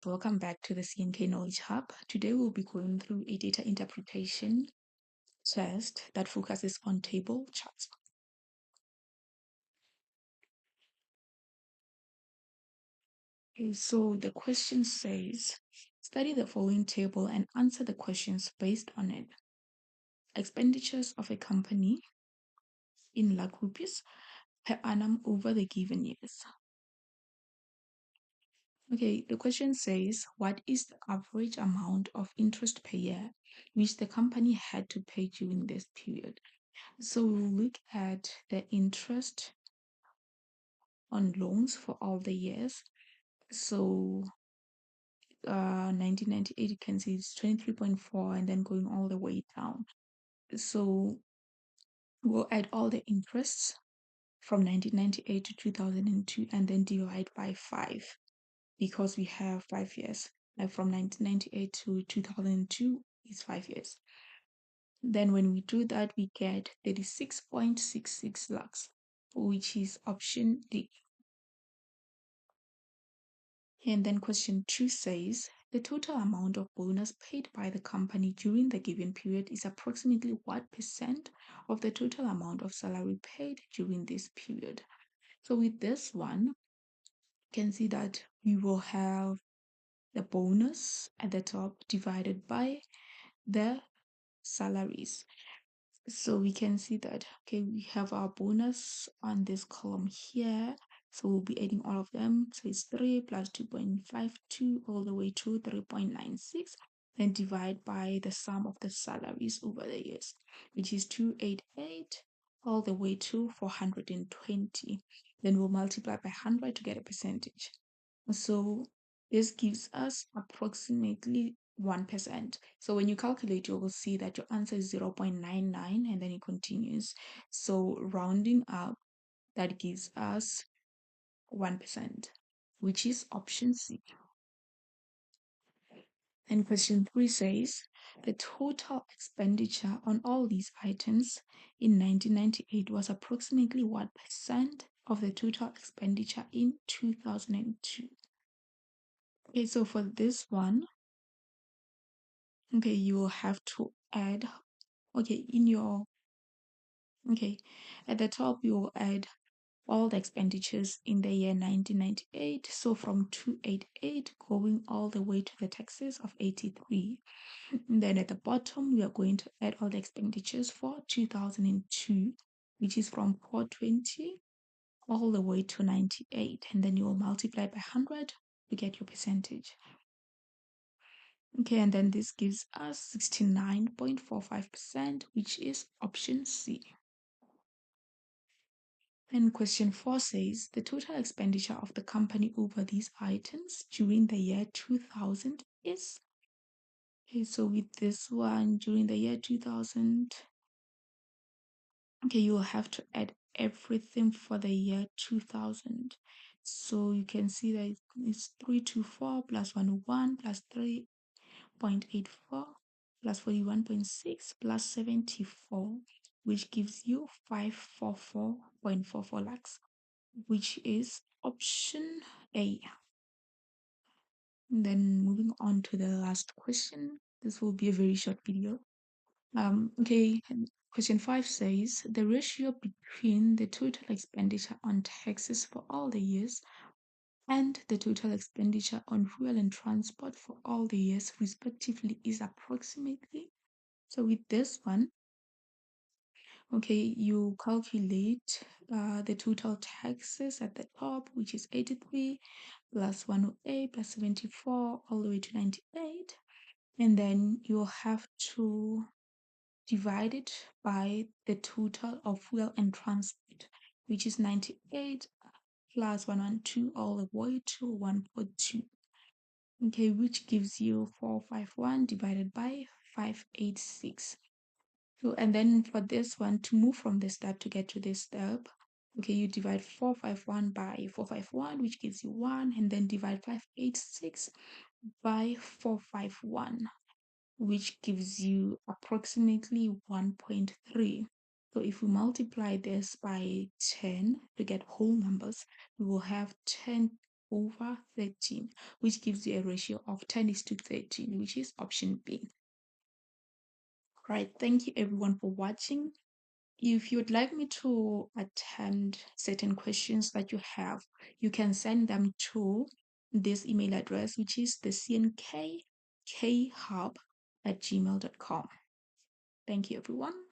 Welcome back to the CNK Knowledge Hub. Today we'll be going through a data interpretation test that focuses on table charts. Okay, so the question says, study the following table and answer the questions based on it. Expenditures of a company in lakh rupees per annum over the given years. Okay, the question says, what is the average amount of interest per year which the company had to pay during this period? So we'll look at the interest on loans for all the years. So 1998, you can see it's 23.4 and then going all the way down. So we'll add all the interests from 1998 to 2002 and then divide by 5 because we have 5 years. Like from 1998 to 2002 is 5 years. Then when we do that, we get 36.66 lakhs, which is option D. And then question 2 says, the total amount of bonus paid by the company during the given period is approximately what percent of the total amount of salary paid during this period? So with this one, you can see that we will have the bonus at the top divided by the salaries. So we can see that, okay, we have our bonus on this column here. So we'll be adding all of them. So it's 3 plus 2.52 all the way to 3.96. Then divide by the sum of the salaries over the years, which is 288 all the way to 420. Then we'll multiply by 100 to get a percentage. So this gives us approximately 1%. So when you calculate, you will see that your answer is 0.99 and then it continues. So rounding up, that gives us 1%, which is option C. And question 3 says, the total expenditure on all these items in 1998 was approximately what percent of the total expenditure in 2002? Okay, so for this one, okay, you will have to add, okay, at the top, you will add all the expenditures in the year 1998. So from 288 going all the way to the taxes of 83. And then at the bottom, we are going to add all the expenditures for 2002, which is from 420 all the way to 98. And then you will multiply by 100 to get your percentage. Okay, and then this gives us 69.45%, which is option C. And question 4 says, the total expenditure of the company over these items during the year 2000 is? Okay, so with this one, during the year 2000, okay, you will have to add everything for the year 2000. So you can see that it's 324 plus 101 plus 3.84 plus 41.6 plus 74, which gives you 544.44 lakhs, which is option A. And then moving on to the last question. This will be a very short video. Okay, question 5 says the ratio between the total expenditure on taxes for all the years and the total expenditure on fuel and transport for all the years respectively is approximately. So with this one, okay, you calculate the total taxes at the top, which is 83 plus 108 plus 74 all the way to 98. And then you'll have to divide it by the total of fuel and transport, which is 98 plus 112 all the way to 142. Okay, which gives you 451 divided by 586. So, and then for this one, to move from this step to get to this step, okay, you divide 451 by 451, which gives you 1, and then divide 586 by 451, which gives you approximately 1.3. So if we multiply this by 10 to get whole numbers, we will have 10 over 13, which gives you a ratio of 10:13, which is option B. Right, thank you everyone for watching. If you'd like me to attempt certain questions that you have, you can send them to this email address, which is the thecnkkhub@gmail.com. Thank you, everyone.